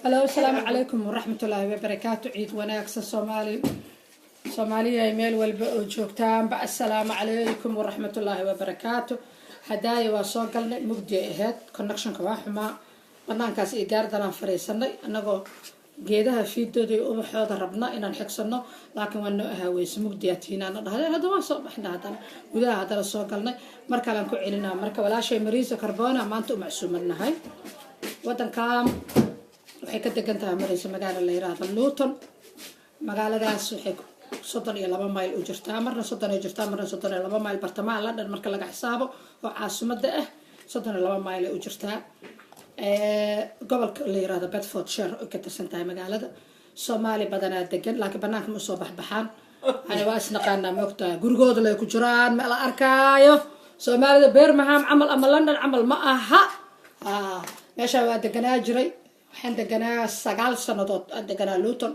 هلا والسلام عليكم ورحمة الله وبركاته. عيد وناكس Soomaaliya meel walba oo joogtaan ba assalaamu calaykum waraxmatullaahi wabarakaatu. Hadaaya waa soo galnay mugdi ahayd connectionka waa xumaa banaankaas iyo gaardanaan fariisanay anagoo geedaha fiidooda iyo ubaxooda rabna inaan xigsano laakiin waa noo ahaaweysa mugdiyaatiinaana dhahdeen hadda waan soo baxnay haddana gudaha haddana soo galnay mar kalean ku celinaa marka walaashay Mariisa Carbona maanta u macsuumadnahay wadankan waxay ka degan tahay Mariisa magaalo la yiraahdo Luton magaaladaas waxay 32 mayl u jirtaa marna 30 jirtaa marna 32 mayl bartamaha London marka laga xisaabo oo caasimada ah 32 mayl u jirtaa gobolka la yiraahdo Bedfordshire oo ka tirsan tahay magaalada Soomaali badanaa degan laakiin banaanka ma soo baxbaxaan ana waa isnaqaana moogtaa gurigooda la ku jiraan ma la arkaayo Soomaalida Birmingham amal ama London amal ma aha meesha waa deganaa jiray waxaan deganaa 9 sanadood deganaa Luton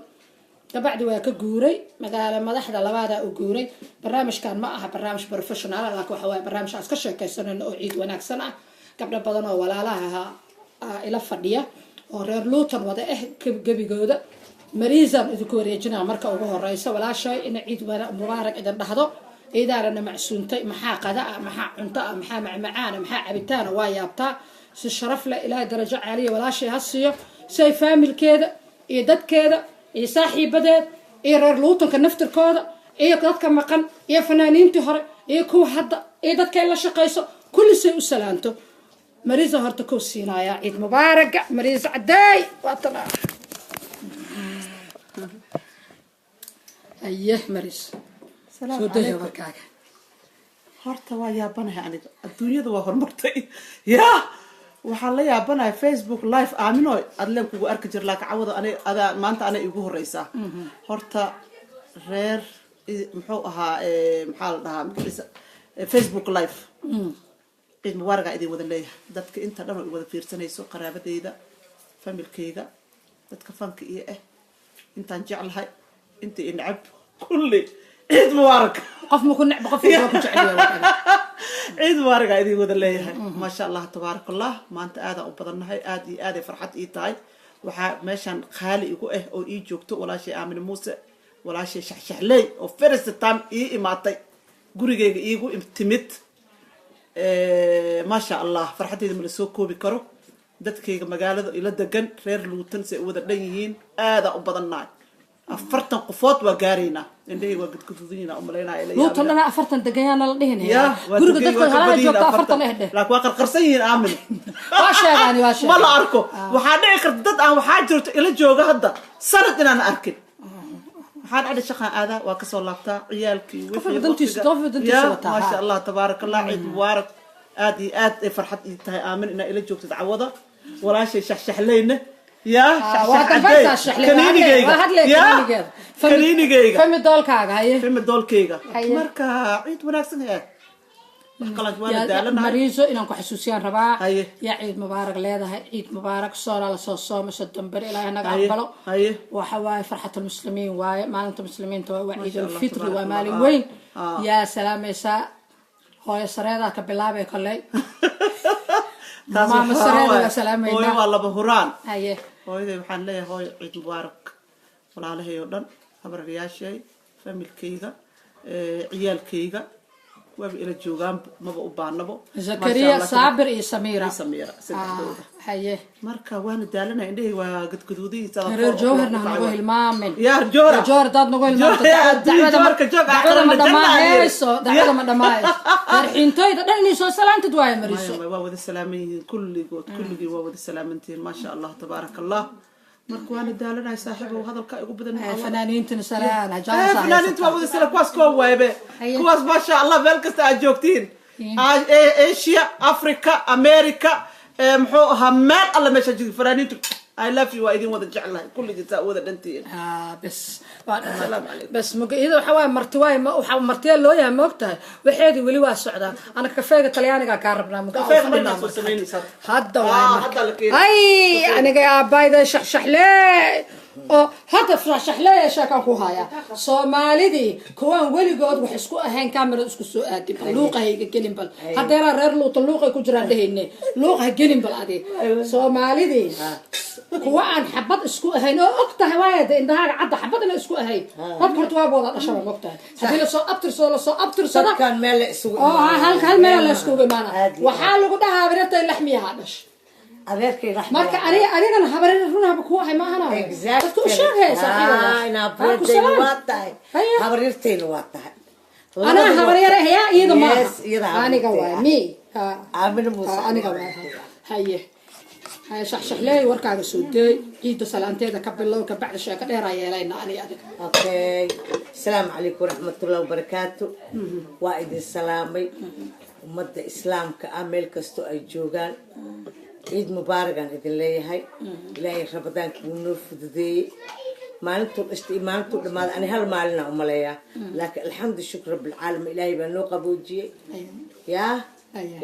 dabacdi waa ka guuray magaala madaxda labaada u guuray barnaamijkan ma aha barnaamij professional laakiin waxa waa barnaamij aska sheekaysanayno oo ciid wanaagsan ah gabdho badan oo walaalaha ila fadhiya oo reer Luton wada gabigooda Mariisa idinku wareejinaa marka ugu horeysa walaashay in ciid mubaarak idan dhahdo ciidaarana macsuuntay maxaa qada maxaa cunto maxaa macmacaan maxaa cabitaan waa yaabtaa si sharaf leh ilaa darajo caaliya walaashay hasiyo say familkeeda iyo dadkeeda iyo saaxiibadeed iyo reer Lutonka naftirkooda iyo dadka maqan iyo fanaaniintii hore iyo kuwa hadda iyo dadka la shaqeyso kulli say u salaanto Mariisa horta ku siinaya ciid mubaarak Mariisa caday waatana ayyah Mariisa salaam alaykum horta waa yaabanahay aniga adduunyada waa horumartay yaa waxaan la yaabanahay Facebook live aamino adleen kugu arki jir laakiin cawada ana maanta ana igu horeysa horta reer muxuu ahaa maxaa la dhahaa Facebook live ciid mubaarak idin wada leeyahay dadka inta dhan wada fiirsanayso qaraabadeyda familkeyga dadka fanka iyo intaan jeclahay inta inacab kulli ciid mubaarak qof ma ku nacb qof ku jecel ciid mubaarak idin wada leeyahay ma sha Allah tabarakallah maanta aad u badannahay aad iyo aad farxad ii tahay waxa meeshan qaali igu oo ii joogto walaashay Aamin Muuse walaashay shaxshaxley oo first time ii imaatay gurigeyga iigu timid ما شاء الله فرحتي من السوق كوبي كرو dadkayga magaalada ila degan reer Luton say wada dhanyihiin aad u badannaay 40 qofood waa gaarayna indhahay waa gudgududina u maleynaa ilaa Luton ana 40 degayana la dhihinaya guriga dadka halaa joogta 40 ehde laakiin waa qarqarsan yihiin Aamin waa sheegani waa sheeg ma la arko waxa dhici karta dad aan waxa jirto ila jooga hadda sanad inaan arkin waxaan aad shaqaan aada waa ka soo laabtaa ciyaalkii wixii dantiisa wataa ma sha Allah tabarakallah ciid mubaarak aad iyo aad farxad ii tahay Aamin ina ila joogto dacwada walaashay shaxshaxleyna يا كنينيجيga فم دولكaaga haye فم دولkeyga marka ciid wanaagsan yahay qalad wada daalana Mariiso inaan ku xasuusiyaan rabaa ya ciid mubaarak leedahay ciid mubaarak soo la soo soomasho dambar ilaahay naga aqbalo waxa waay farxatul muslimiin waay maalinta muslimiinta waa ciidul fitr waa maalin weyn ya salaamaysa hooyo sareeda ka bilaabay kallay ماما سريرة سلامي هوي والله بهران أيه هوي وحن ليه هوي عيد مبارك ولا عليه يودن خبر رياشي فمي الكيغا عيال كيغا وابي إلى الجوغان ما بقوا بانبو زكريا صابر سميرة حيه مركا وانا دالنا عندي وقد قدودي رير جوهر نقول المامن يا جوهر جوهر داد نقول المامن دعوة ما دمايسو دعوة ما دمايس الحين توي دعني سو سلامت دواي مريسو وود السلامين كل وود السلامتين ما شاء الله تبارك الله مركو وانا دالنا صاحبه وهذا الكا ugu badan فنانين تنسلان فنانين وود السلام كواس كو وايبه كواس ما شاء الله meel kasta aad joogtiin Asia Africa America محوها مال الله مش هجي فرانيتو I love you وأيدين وذا جعلها كل جزاء وذا دنتين بس السلام عليكم بس إذا حوا مرتواي ما وحوا مرتين لو يا موقتها وحيدي ولي واسعدا أنا كفاية طلياني كاربنا كفاية مرنا هذا واي أي أنا جاي بايدا شحلي oo hadda shaxleeya sheekan ku haya Soomaalidii kuwan weligood wax isku ahayn kaamira isku soo aadin luuqayga gelin bal hadeera reer luuqay ku jiraan dhehayne luuqa gelin bal adi Soomaalidii kuwa aan xabad isku ahayn oo ogtahay waayada indhahaaga cadda xabad inay isku ahayn hab horta waa wada dhashada ogtahay hadii la soo abtirsada kan meel isugu hal meel la isku imaana waxa lagu dhahaa birtay laxmiyaha dhash adeerkay raxmad marka anigana habarin runaba ku ahay ma ahana exactly sheegay saaxiibada ina birthday waa tahay habarirtayna waa tahay ana habaryar ayaa iyada ma aniga waa mi aamina muuse aniga waa haye هاي شح لي وركاغ سودي عيد سلامتيدا كبلو كبعد شيكه دheer yeelayna ani adiga okay السلام عليكم ورحمه الله وبركاته وايد السلامي umada islaamka ameel kasto ay joogan ciid mubaarakan idin leeyahay ilaahay rabadaan ku noo fududeeyay maalintu maalintu dhamaad ani hal maalina u maleeyaa laakiin alxamdu shukr rabbil caalamiin ilaahay baa noo qaboojiyay yaa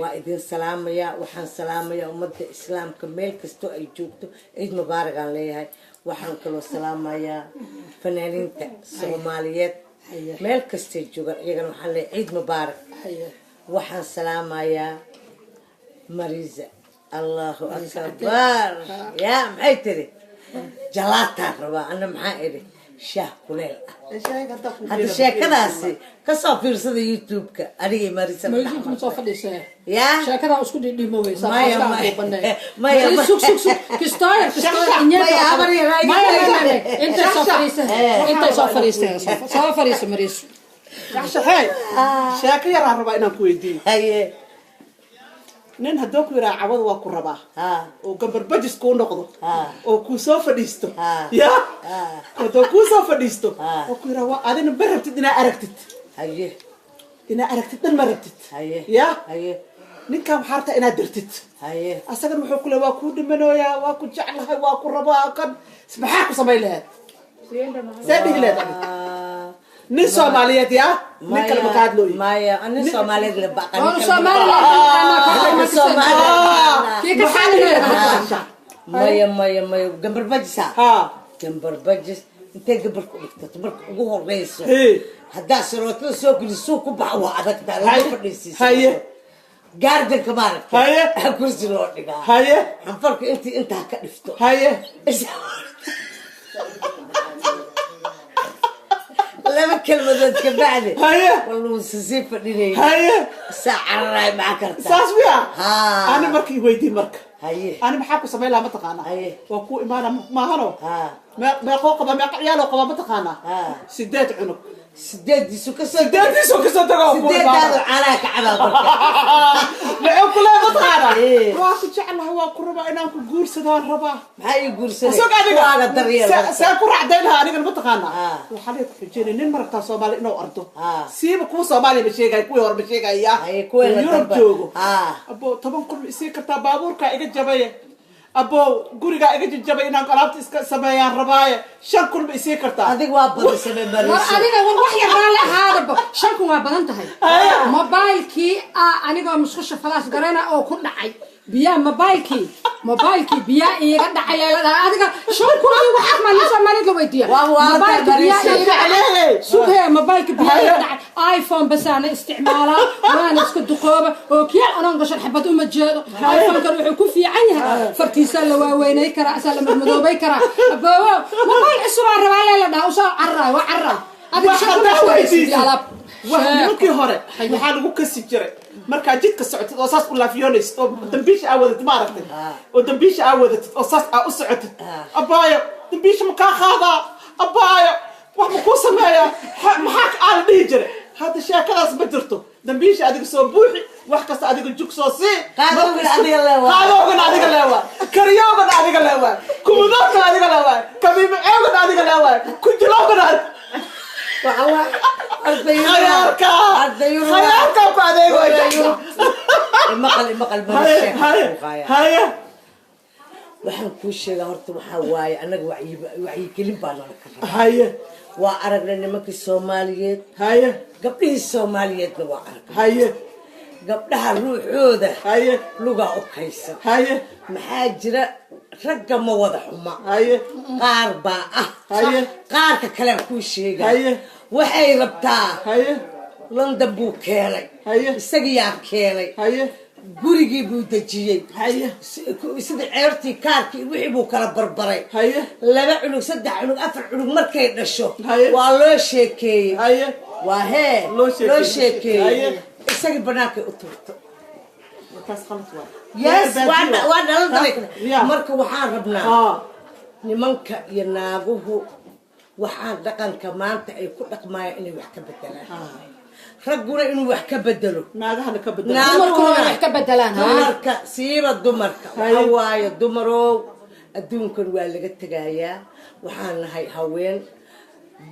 وإذن سلام يا وحن سلام يا ومد إسلام كمل كستو أي جوكتو عيد مبارك عليها وحن كلو سلام يا فنانين الصوماليات مل كستو جوكا يجن وحن عيد مبارك وحن سلام يا مريزة الله أكبر يا محيتري جلاتها ربا أنا محايري شاه كليل هذا الشيء كذا كسر في رصد يوتيوب كأري مريسة ما يجيك مصافة لسه يا شيء كذا أسكت دي موي ما يا سوق كستاير ما يا أبري ما يا أنت سافريسة مريس عشان هاي شاكي يا ربا إنا كويدين هاي nin hadoo ku yiraahdo cawad waa ku rabaa oo gambar bajis ku noqdo oo ku soo fadhiisto ya hadoo ku soo fadhiisto oo ku yiraahdo adina barabtid ina aragtid haye ina aragtid dan marabtid haye ya haye ninka waxarta ina dirtid haye asaga wuxuu ku leeyahay waa ku dhimanooya waa ku jeclahay waa ku rabaa kan maxaa ku sameeyay saadii leedahay nin Soomaaliyeed ya nin kale ma kaadlo maya ani Soomaaliyeed la baqan oo Soomaaliyeed maya gambar bajis gambar bajis intee gambar ku dhigto marka ugu horeyso hadaa sarooto soo geliso ku baxo adag tahay fadhiisiis haye garden kamaan haye kursi loo dhigaa haye anfarku inta ka dhifto haye لما كلمة كبعدي والله سيف فديني ساعة راي معك ساس بيا أنا مركي ويدي مرك أنا بحاكو سمي لها متقانا وكو إمانا ما هنو ما قوقبا ما قعيالو قبا متقانا سدات عنق سدات دي سوكا تقوى سدات هذا علاك عبا بركة معيو كلها متقانا واكو جعلها واكو ربا إناكو قول سدان ربا هاي قول سدان سوك أدقا ساكو رعدينها أنا المتقانا وحاليك في جيني نين مركتا صومالي إنو أردو سيبا كو صومالي بشيغاي كو يور بشيغاي يا يورب جوغو أبو طبعا كل إسيكرتا بابوركا إيجا جبايا أبو غوريغا إيجا جبايا إنان قلابت إسكا سبايان ربايا شان كل إسيكرتا هذيك وابد سبايا مريسي أديك وحي رالي هذا شان كو وابدان تهي موبايلكي أنيقو مسخش فلاس غرينا أو كل دعي بيا موبايلكي بيا إيجا دعي أديك شان كو وحاك ما نسا مالك لويتيا موبايلكي بيا إيجا سوك هي موبايلكي بيا إيجا دعي آيفون بس أنا استعمالها وانا اسكو دقوبة وكيا أنا نقشر حبات أمجاد آيفون كانوا يحكوا في عنها فرتيسان لواويني كرا أسال مدمدوبي كرا موبايل عسوا الرواية لنا وصار عرى هذا شكو نحويسي يالاب وحنوكي هوري وحانوكو كسي جري marka jidka socotid oo saas u laafiyoonaysid oo dambiisha aawada maaragtay oo dambiisha aawada oo saas u socotid abaayo dambiisha ma ka qaada abaayo wax ma ku sameeya maxaa aan dhihi jiray hada sheekadaas ma jirto dambiisha adiga soo buuxi wax kasta adiga jug soo sii qaadowgan adiga leewa kariyowgan adiga leewa kumudoogan adiga leewa kabiimacewgan adiga leewa kujilowgan والله خيارك بعدين المقل هاي waxaan ku sheegaa horta waxa waaye anaga wacyi gelin baa nala ka rabaa haye waa aragnay nimanka Soomaaliyeed haye gabdhihii Soomaaliyeedna waa aragnay haye gabdhaha ruuxooda haye luga u kaysan haye maxaa jira ragga ma wada xuma haye qaar baa ah haye qaarka kale kuu sheegay haye waxay rabtaa haye London buu keenay haye isagiyaa keenay haye gurigii buu dejiyey haye sida ceertii kaarkii wixii buu kala barbaray haye 2 cunug 3 cunug 4 cunug markay dhasho Haye. waa loo sheekeeyey haye waa hee Loo loo sheekeeyey. sheekeeyey Haye. isagii banaanka u turto taas khalad waa yes Baajiyo. waa dhalan dalay Yeah. marka waxaan rabnaa haa nimanka iyo naaguhu waxaan dhaqanka maanta ay ku dhaqmayaan inay wax ka bedelaan ragguna inuu wax ka bedelo naagahana ka bedela dumarkuna wax ka bedelaan dumarka siiba dumarka Haye. waxa waaye dumarow adduunkan waa laga tegayaa waxaan nahay haween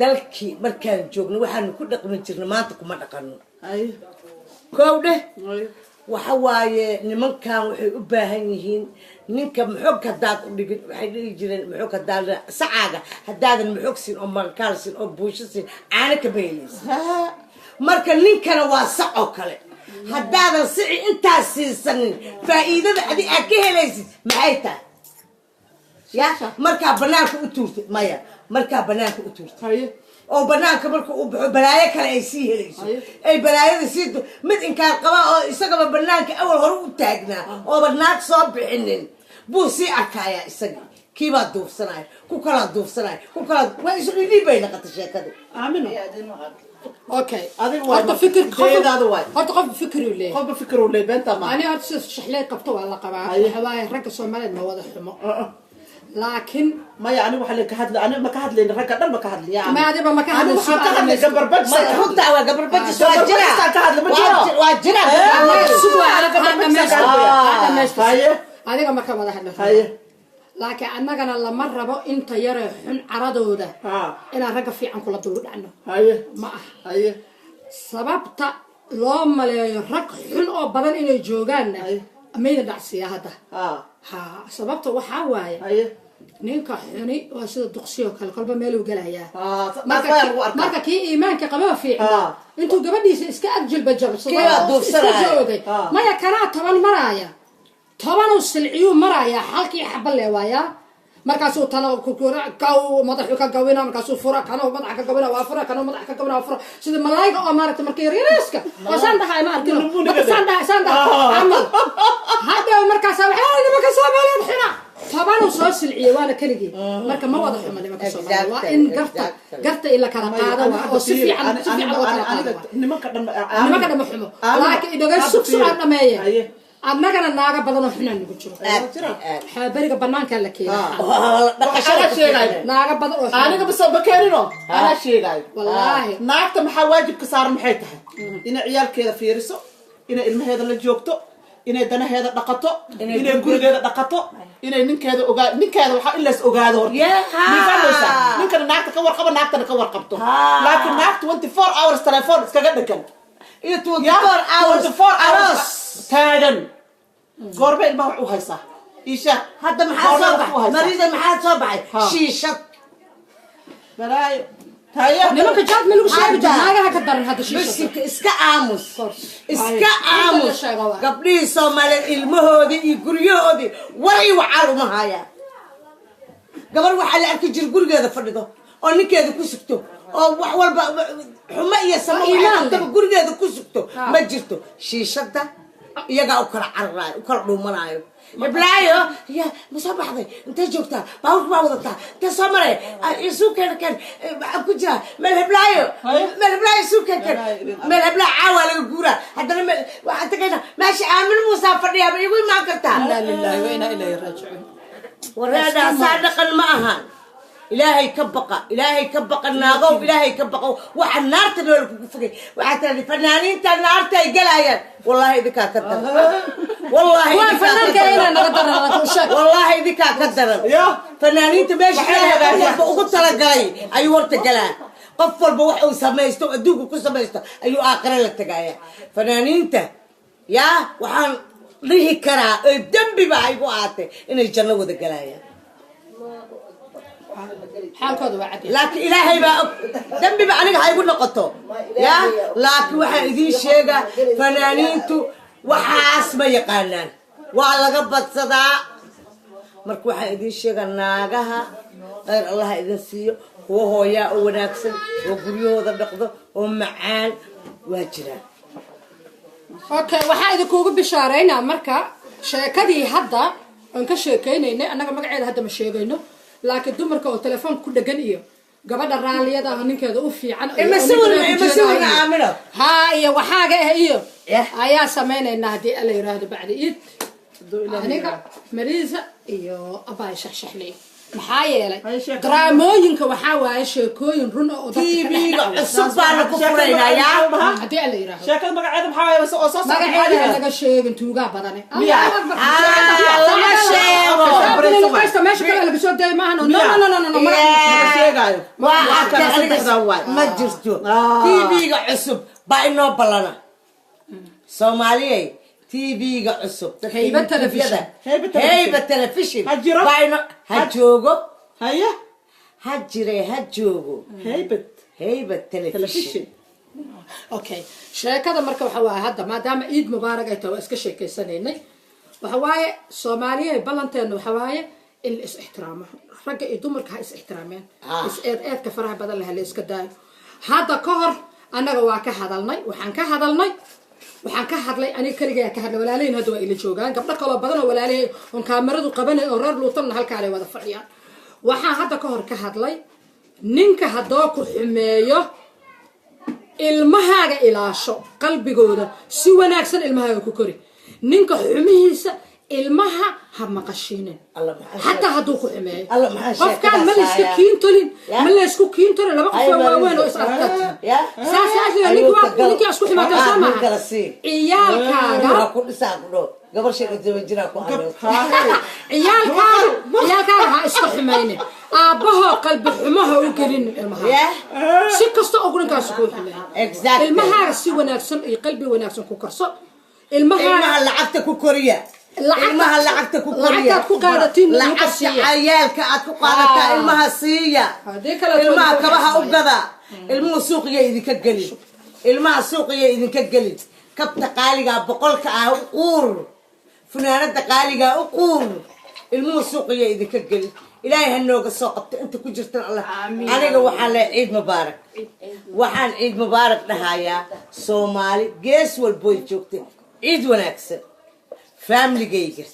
dalkii markaan joogno waxaanu ku dhaqmi jirna maanta kuma dhaqano haye koow dheh haye waxa waaye nimankan waxay u baahan yihiin ninka maxoog hadaad u dhigin waxay dhihi jireen maxoog hadaad sacaaga hadaadan maxoog siin oo markaal siin oo buusho siin caana kama helaysa haa marka ninkana waa sac oo kale haddaadan sici intaas siisanin faa'iidada adi aad ka helaysid maxay tahay ya markaa banaanka u tuurtay maya markaa banaanka u tuurtay haye oo banaanka marka uu baxo balaayo kale ay sii helayso ay balaayada sii mid inkaan qaba oo isagaba banaanka awal hore u taagnaa ooba naag soo bixinin buu sii arkayaa isagii kiibaa duufsanaya ku kalaa duufsanaya ku kalaa waa isu dhidhiib bay naqata sheekada aamino okay adiga waa horta fikir deedaada waay horta qof fikir uu leeyahay qofba fikir uu leeyahay beenta ma ani horta sida shaxleey qabto waa la qabaa Haye. waxa waaye ragga Soomaaliyeed ma wada xumo laakiin maya aniga waxa la ka hadla aniga ma ka hadlayna ragga dhan ma ka hadliya ma adiba ma ka aniga hadlayso waxaan ka hadlay gabarbad ma runta waa gabar bajis waa Gabar jira bajis ka hadla, ma jiro. waa jira haye adiga ma ka wada hadlo haye laakiin annagana lama rabo inta yare xun caradooda haa inaan ragga fiican kula dul dhacno haye ma ah haye sababta loo maleeyo rag xun oo badan inay joogaanna Haye. mayna dhacsiya hadda haa ha sababta waxaa waaye haye ninka xuni waa sida duqsiyo kale kolba meeluu gelayaa haa marka lagu arkaa marka kii iimaanka qaba fiicna Ah. intuu gabadhiisa iska agjilba jabsado Kii waa duufsanaya. joogay Ah. maya kanaa 10 maraya 10 silciyuu maraya halkii xabale waaya markaasuu tano ku kura kaw madaxu ka gawina markaasuu fura kanoo madaxa ka gawina waa fura kanoo madaxa ka gawina waa fura sida malaayga oo maaragtay markay yaryariska wasaan dhahay ma arkino wasaan dhahay amal hadda markaas waxay nimanka Soomaaliyeed xina tabanu soo silciye waana kaligii marka ma wada xumo nimanka Soomaaliyeed waa in garta ila kala qaado oo si fiican oo kala qaado nimanka dhan nimanka dhan xumo laakiin idaga suqsuqa dhameeyay haye annagana naaga badan oo xunaan nagu jiro xabariga banaanka la keenay waxaa sheegay naaga badan oo aniga bas ma keenino ana sheegay wallaahi naagta maxaa waajibka saaran maxay tahay inay ciyaalkeeda fiiriso inay ilmaheeda la joogto inay danaheeda dhaqato inay gurigeeda dhaqato inay ninkeeda waxaa in lays ogaado horta ninkana naagta ka warqabo naagtana ka warqabto laakiin naagta 24 hours telefoon iskaga dhagan iyo 24 hours 24 hours taagan goorma ilmaha wax u haysaa isha hadda maxaa soo baxay marida maxaa soo baxay shiishad balaayo tayo nimanka jaad ma lagu sheegi jiro naagaha ka daran hadda shiisha basiska iska aamus iska aamus gabdhihii Soomaaliyeed ilmahoodii iyo guryahoodii waray wacaal uma hayaan gabar waxaa la arki jir gurigeeda fadhido oo ninkeeda ku sugto oo wax walba xumo iyo samo waxay gurigeeda ku sugto ma jirto shiishada iyaga u kala cararayo u kala dhuumanaayo iblaayo ya masoo baxday intee joogtaa baawrka baa wadataa intee soo maray suukeena keen waxaa ku jira meel heblaayo suukeena meel heblaa caawa laga guuraa haddana waxaan tagayna meesha aamin muusaa fadhiyaa ma igu imaan kartaa inna lillahi wa inna ilayhi raaji'uun wareedaa saa dhaqan ma ahan ilaahay ka baqa naagow ilaahay ka baqo waxa naarta nool kugu fogay waxa tani fanaaniinta naarta ay galayaan wallahi idinka ka daran wallahi idinka ka daran fanaaniinta meesha ilaahay ugu talagalay ayuu horta galaa qof walba wax uu samaysto adduunka ku samaysto ayuu aakhira la tagayaa fanaaniinta yaa waxaan dhihi karaa oo dambi ba ay ku aatay inay janno wada galayaan xaalkooda waa cad laakiin ilaahay baa dambi ba aniga haygu noqoto ya laakiin waxaan idiin sheegaa fanaaniintu waxaas ma yaqaanaan waa laga badsadaa marka waxaan idin sheegaa naagaha khayr allaha idin siiyo kuwa hooyaa oo wanaagsan oo guryahooda dhaqdo oo macaan waa jiraan. okay waxaa idinkuugu bishaaraynaa marka sheekadii hadda aan ka sheekaynaynay annaga magaceeda hadda ma sheegayno laakiin dumarka oo telefoon ku dhegan iyo gabadha raalliyada ah ninkeeda u fiican ha iyo waxaaga ah iyo ayaa samaynaynaa haddii alla yiraahdo bacdi iid aniga mariisa iyo abaay shaxshaxley maxaa yeelay draamooyinka waxaa waaye sheekooyin run oo tv-ga cusub baana ku furaynayaa haddii alla yiraahdo sheekada magaceeda maxaa waaye oo soo magaceeda laga sheegin tuugaa badane lama sheego meesha kale laga soo dayay maahan ma jirto tv-ga cusub baa inoo ballana soomaaliyey tv-ga cusub heyba telefishin ha joogo haya ha jire ha joogo heyba telefishin. okay sheekada marka waxa waaye hadda maadaama ciid mubaarak ay tahay waa iska sheekaysanaynay waxa waaye soomaaliya ballanteena waxa waaye in la is ixtiraamo ragga iyo dumarka ha is ixtiraameen is eedka faraha badan la iska daayo hadda ka hor annaga waa ka hadalnay waxaan ka hadlay aniga kaliya ka hadlay walaalaheen hadda waa ila joogaan gabdho kale badan oo walaalaheen on kaamiradu qabanay oo reer luutan halka ay wada fadhiyaan waxaan hadda ka hor ka hadlay ninka hadoo ku xumeeyo ilmahaaga ilaasho qalbigooda si wanaagsan ilmahaaga ku kori ninka xumihiisa ilmaha ha maqashiinin حتى هادو كحماية قف كان ملسك كينتولين ملسك كينتولين لما قف وين وإسرائيل ساسا نيكي أسكو حما تسمع عيال كاغا قبل شيء جرا عيال كاغا ها اسكو حماينه aabaha qalbi xumaha u gelin ilmaha si kasto ogran ka soo xumay ilmaha si wanaagsan iyo qalbi wanaagsan ku karso ilmaha lacagta ku koriya ilmaha lacagta ku koriya lacagta ku qaadatin lacagta ciyaalka aad ku qaadata ilmaha siiya ilmaha kabaha u gada ilmuhu suuqiga idinka gali ilmaha suuqiga idinka gali kabta qaaliga boqolka ah uur funaanada qaaliga uur ilmuhu suuqiga idinka gali إلهي هنوق السوق أنت كجرت الله أنا وحنا عيد مبارك وحن عيد مبارك نهاية صومالي جيس والبوي جوكتي عيد ونكسر فاملي جيجر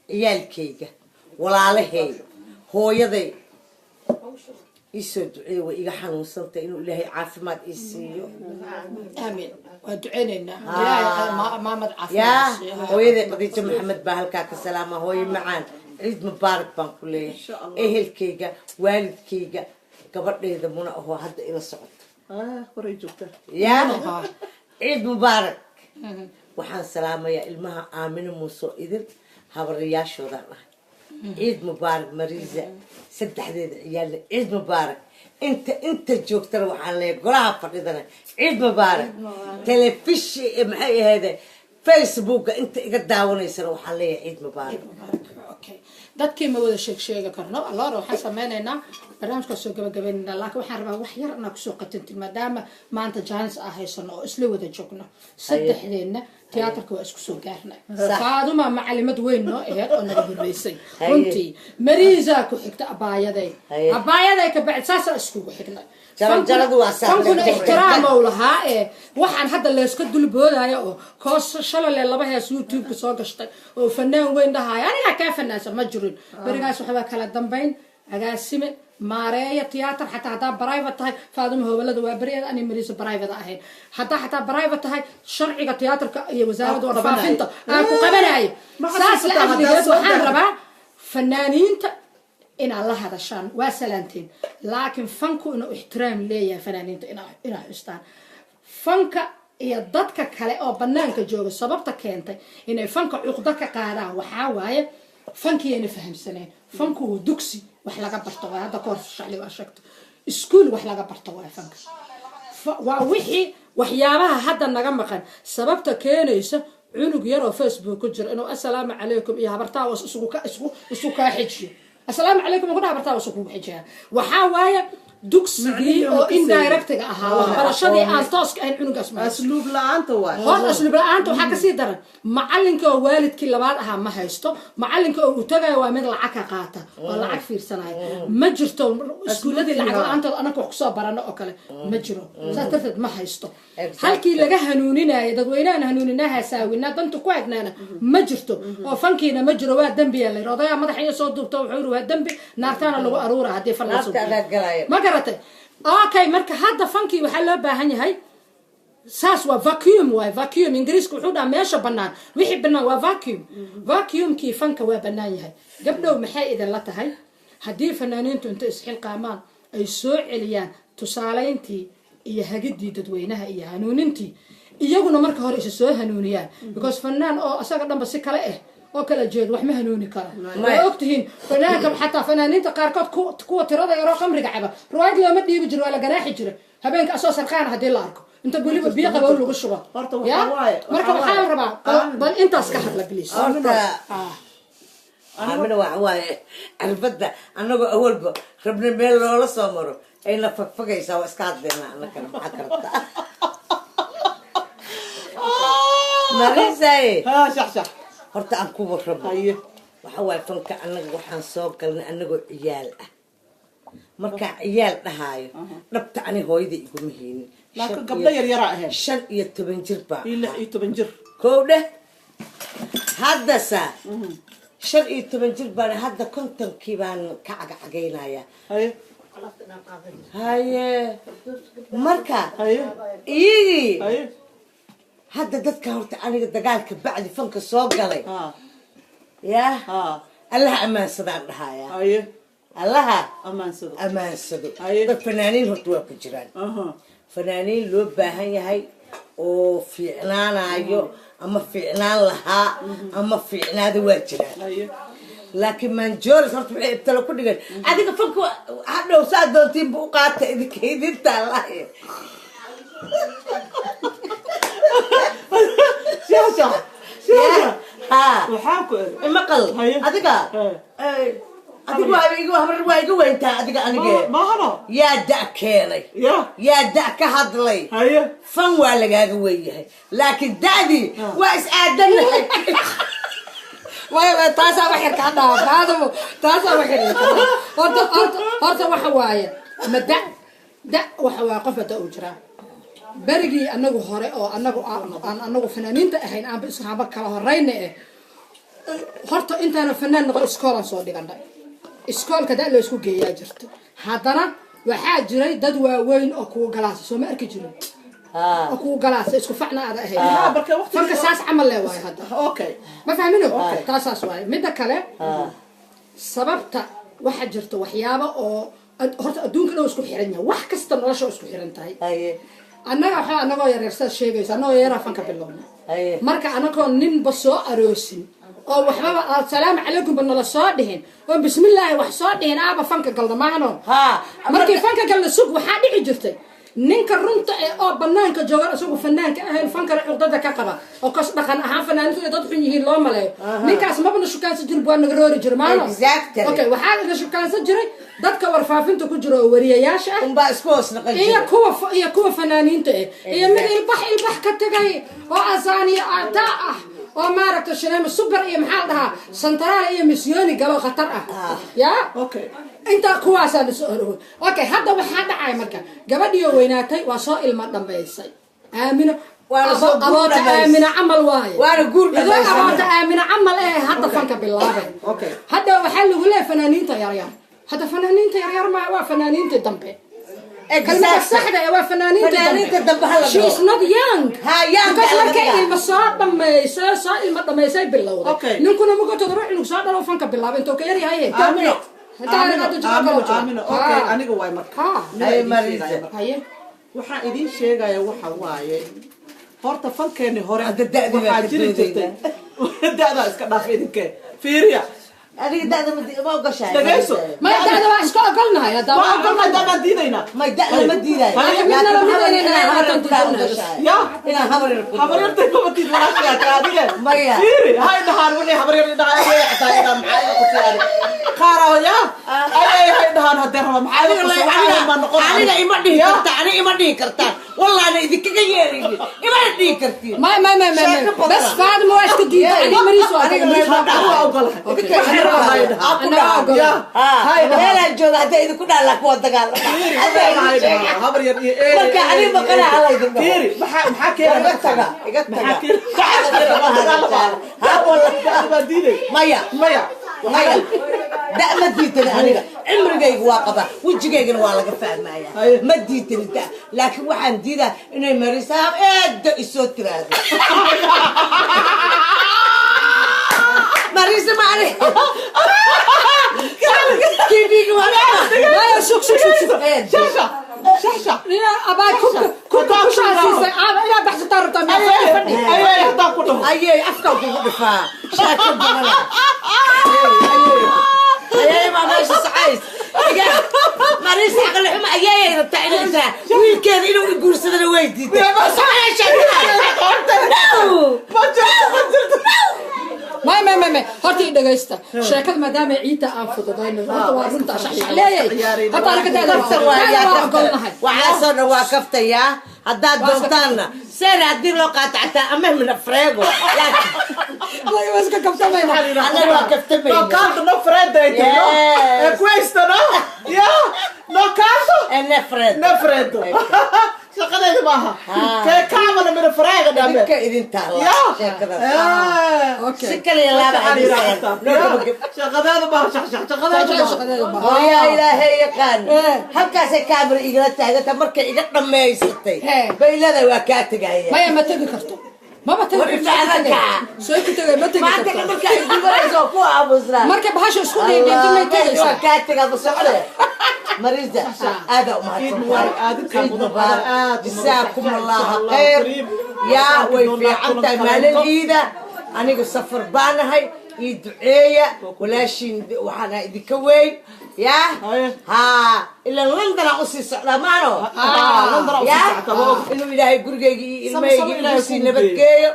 عيال كيجا ولا عليه هو يضي يسود وإيجا حنو سنتي إنه إلهي عافمات يسيو آمين ودعينا ما مد عافمات يا هو يضي قضية محمد بهالكاك السلامة هو يمعان عيد مبارك بان كليه اهل كيجا والد كيجا قبل هذا منا هو هذا الى الصعود قري جوجتا يا عيد مبارك وحان سلامه يا المها امن موسو اذن هبرياشو دار عيد مبارك مريزه سدحديد عيال عيد مبارك انت جوجتا وحان لي قراها فديدنا عيد مبارك تلفزيون معي هذا فيسبوك انت اقا داونيسن وحان لي عيد مبارك dadkii ma wada sheegi karno allah waxaan sameeynaa barnaamijka soo gabagabeynaa laakiin waxaan rabaa wax yar inaan ku soo qatantin maadaama maanta jaanis ah haysano oo isla wada joogno saddexdeena tiyaatarka waa isku soo gaarnay faaduma macalimad weyn noo ahayd oo naga horeysay runtii mariisa ku xigta abaayaday ka bacid saasa isku xignay jarjaradu waa saxan ixtiraam oo lahaa waxaan hadda la iska dulboodaya oo koos shalay laba hees YouTube ka soo gashtay oo fanaan weyn dhahay aniga ka fanaansan ma jirin barigaas waxa kala dambeyn agaasime maareeya tiyaatar xataa hadaa private tahay faaduma howlada waa bariyada ani mariisa private ahayn hadaa private tahay sharciga tiyaatarka iyo wasaaradda warfaafinta aan ku qabanayo saas la amnigeed waxaan rabaa fanaaniinta إن الله هذا شان وسلامتين لكن فنكو إنه احترام ليه فنانين إنه حستان فنك يضدك كلا أو بنانك جوج سببتك كنت إنه فنك عقدك قارا وحواية فنك ينفهم سنين فنكو دوكسي وحلاقة برتوا هذا كورس شعلي واشكت سكول وحلاقة برتوا فنك ووحي وحيابها هذا النجم كان سببتك كنيسة عنق يرى فيسبوك كجر إنه السلام عليكم يا برتوا اسمه حجي السلام عليكم ورحمة الله وبركاته وحواية dugsigii oo indirectiga ahaa waxbarashadii aan tooska ahayn cunugaas ma asluub la'aanta waay hoos asluub la'aanta waxaa kasii daran macalinka oo waalidkii labaad ahaa ma haysto macalinka oo uu tagayo waa mid lacag ka qaata waa lacag fiirsanaya ma jirto iskuuladii lacag la'aantood anaka wax kusoo barano oo kale ma jiro saas darteed ma haysto halkii laga hanuuninaya dadweynahan hanuuninaha saawinaa danta ku hagnaana ma jirto oo fankiina ma jiro waa dembiya la yidhi odayaa madaxa iyo soo duubta wuxuu yidhi waa dembi naartaana lagu aruura haddii fan la suubiyo ma garatay okay marka hadda fankii waxaa loo baahan yahay saas waa vacuum waay vacuum ingiriisku wuxuu dhaha meesha bannaan wixii bannaan waa vacuumkii fanka waa bannaan yahay gabdhow maxay idinla tahay haddii fanaaniintu inta isxilqaamaan ay soo celiyaan tusaalayntii iyo hagidii dadweynaha iyo hanuunintii iyaguna marka hore isa soo hanuuniyaan because fanaan oo asaga dhanba si kale oo kala jeed wax ma hanuuni kara waa ogtihiin fanaanka xataa fanaaniinta qaarkood kuwa tirada yaroo qamriga caba ruwaayad looma dhiibi jiro waa la ganaaxi jira habeenka asoo sarqaana haddii la arko inta weliba biyo qabow lagu shubo marka waxaa la rabaa bal intaas ka hadla bliis amina waxa waaye cirbadda annagoo awalba rabna meel loola soo maro ayna fagfagaysaa waa iska hadlaynaa annagana maxaa karabtaa marisaye horta aan kuwa rabo waxa waaye fanka annaga waxaan soo galnay annagoo ciyaal ah markaa ciyaal dhahaayo dhabta ani hooyada iguma haynin laakiin gabdho yaryaraa ahayd 15 jir baa 16 jir kow dheh haddasa 15 jir baan hadda 50kii baan ka cagacagaynayaa haye marka iyagii hadda dadka horta aniga dagaalka bacdi fanka soo galay yaa allaha ammaansadaan dhahayaa allaha amaansado dad fanaaniin horta waa ku jiraan fanaaniin loo baahan yahay oo fiicnaanayo ama fiicnaan lahaa ama fiicnaada waa jiraan laakiin manjoris horta waxay ibtalo ku dhigan adiga fanka hadhow saa doontiinba u qaata idinta allahi maqal adiga waa iga weyntaa adiga anige yaa da keenay yaa da ka hadlay fan waa lagaaga weynyahay laakiin da'dii waa is aadanahay taasaa waxyar kaa dhaafaadumo taasaa waxyar horta waxa waaye ma da waxa waaye qof hadda uu jiraa berigii anagu hore oo anagu fanaaniinta ahayn aanba ishaaba kala horeyna horta intaana fanaan noqon iskoolaan soo dhiganay iskoolka da la isku geeyaa jirto haddana waxaa jiray dad waaweyn oo kuwa galaasa soo ma arki jirin oo kuwa galaasa isku facna aada ahayd fanka saas camal le waayo hadda ma fahmino taasaas waaye midda kale sababta waxaa jirta waxyaaba oo horta adduunka dhow isku xiran yahay wax kasta nolosha isku xiran tahay annaga waxaa anagoo yaryar saad sheegaysa annagoo yaraa fanka bilowna marka anagoo ninba soo aroosin oo waxbaba assalaamu calaykum ba nala soo dhihin oo bismillaahi wax soo dhihin aaba fanka galna maahno markii fanka galna sug waxaa dhici jirtay ninka runta oo banaanka jooga isagu fanaanka ahayn fankana cudada ka qaba oo kas dhaqan ahaan fanaaniintu dad xun yihiin loo maleeyo ninkaas mabna shukaansan jirin baa naga roori jiray maano okay waxaa laga shukaansan jiray dadka warfaafinta ku jiro oo wariyayaasha ah unbaa isku hoos naqan jiray iyo kuwa fanaaniinta iyo mid ilbax ka tagay oo asaaniya aata ah oo maaragta shineema super iyo maxaa dhahaa santaral iyo misyoni galo khatar ah ya okay inta kuwaasa la soo oroway okay hadda waxaa dhacay marka gabadhiyo weynaatay waa soo ilma dhameysay aamino aboota aamina camal waaye waana guur dhameysay aboota aamina camal hadda fanka bilaabay okay hadda waxaa lagu leeyahay fanaaniinta yaryar hadda fanaaniinta yaryar ma waa fanaaniinta dambe كلمة صحدة يا فنانين تدبها she's not young because markay ilma soo dhameysay bilowday ninkuna ma go'to ruux inuu soo dhalo fanka bilaabay intuu ka yar yahay aniga waay marka waxaan idin sheegaya waxa waaye horta fankeeni hore waxaa jiri jirtay da'da iska dhaaf idinke fiiriya adiga da'da ma ogashahay dhagayso ma da'da waa iska ogolnahay hadda waa ogolnahay ma diidayna ma da'da ma diiday ya ina habaryartay kuma tiid walaashiga kaadiga maya fiiri hay dhahaan wali habaryar dhahay xataa ida maxay ku tiyaari qaaraw ya ay dhahaan hadda raba maxaa aniga ima dhihi karta ani ima dhihi kartaa wallahi idinkaga yeerin ima dhihi kartiin ما بس فاطمه واش كدي يعني مريض هاي لا جوga hada idinku dhalaa kuwa dagaal habar yar marka ani ma kana halay fiiri maxaa keenay iga taga ha wallahi maya da ma diidan aniga cimrigaygu waa qaba wajigaygana waa laga fahmaya ma diidan da laakiin waxaan diidaa inay marisaam eedda isoo tiraado marisa maani kibiga waa شوك شاشة يا أباي كنت شاشة يا بحث طارت أيه أفكار كوفا شاكر بنا أيه ما ماشي سعيس مريس عقل حما أيه بتاعنا إنت وين كذا إنه يقول سنة ويدي سعيس ما هاتي دغيستا شاكد مدام عيتا انفضدين هذا وارنت شحيح ليه هذا انا كده وعاسنا واقفت يا هداد دولتنا سير هدي لو قاطعتا امه من فريغو الله يوسك كفت ما انا واقفت بي لو كانت نو فريد كويس يا لو كانت نفرد شقدي maaha kaamana min faraaga dambe ka idin taala اوكي sikale laaba shaqadada ma shaqadada ma ya ilaahay yaqaan halkaas kaamira igala taagata markay iga dhameysatay baylada waa ka tagayeen ما تجي كرتو ما بتجي سوي كنت ما تجي ما تجي markay igu ku abusra markay bahasho isku dheedheentay ma tageyso waa ka tagaa basocdo مريضة هذا جزاكم الله خير يا ويفي عمتا مال الإيدة أنا سفر بانهاي يدعية ولا شيء وحنا يدكوي يا ها إلا لندن أصي سلامانو يا إنه إلهي قرقي إلمي يسي نبكي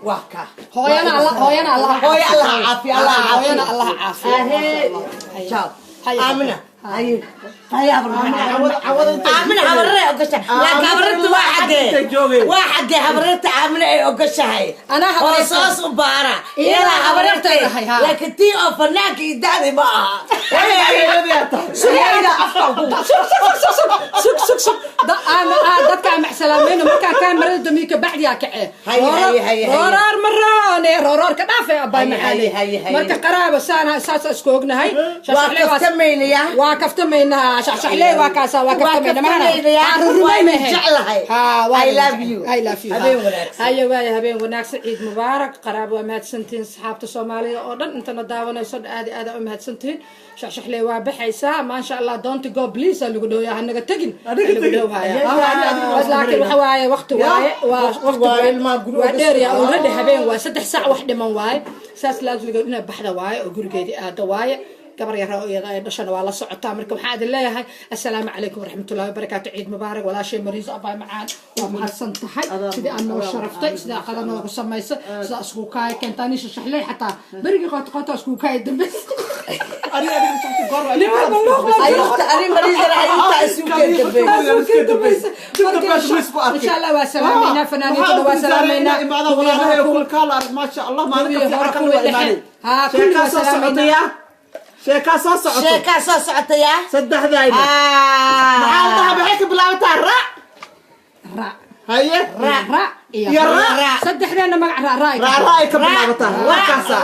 وكا هو يانا الله عافية الله عافية الله عافية شاو آمنة هاي عامل حبرة أقشة لا حبرة واحد حبرة عامل أقشة هاي أنا حبرة صوص وبارة يلا حبرة لكن تي أفناك يداري بقى سيدا سك أنا دتك مع سلامين ومكان كان مريض دميك بعد يا كعه هاي رورار مرة رورار كنافة أباي معالي مركا قرابة سانا أساس أسكوجنا هاي واقفت ميني يا واقفت مينها شح ليه واكاسا واقفت مينها معنا جعلها I love you هبين وناكس عيد مبارك قرابة ومهد سنتين صحابة سومالية أردن أنتنا داونا يصد آدي ومهد سنتين شح ليه وابحيسا ما شاء الله don't go please اللي قدوا يا هنقا تجن اللي قدوا هاي لكن وحواي وقت واي ودير يا أولاد هبين وسدح ساعة واحدة من واي ساس لازم يقولون بحدا واي وقرقيدي آدا واي قبر يا دشنا والله سعوتا مركب waxaa leeyahay assalaamu calaykum waraxmatullaahi wabarakaatu ciid mubaarak walaashay mariis abay macaan waa mahadsan tahay sidii aan noo sharaftay sida qada noogu sameysay sida isku kaay keentani shaxlay xataa barigi qoto isku kaay dambe ani saxti goor ani mariis raayta isku dambe ان شاء الله وسلامينا فنانين وسلامينا imaada walaalahay kul kala ma sha Allah ma ها كل وسلامينا شيكا سو سocota يا saddexdayna maxaa dhahay baxay ka bilaabtaa ra haye ra saddexdayna magac ra ay ka bilaabataa warkaasa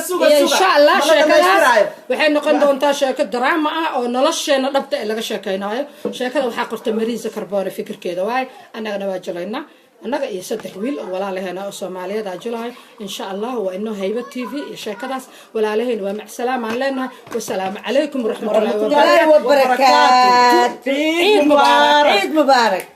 suga insha Allah sheekadaas waxay noqon doontaa sheeko drama ah oo nolosheena dhabta ee laga sheekaynayo sheekada waxaa qortay Mariisa Karboone fikirkeeda waay anagana waa jalaynaa annaga iyo saddex wiil oo walaalaheena oo Soomaaliyeed ah julahay insha Allah waa inoo hayba TV iyo sheekadaas walaalaheen waa mac salaam aan leenahay wassalaamu calaykum waraxmatullaahi wabarakaatuh ciid mubaarak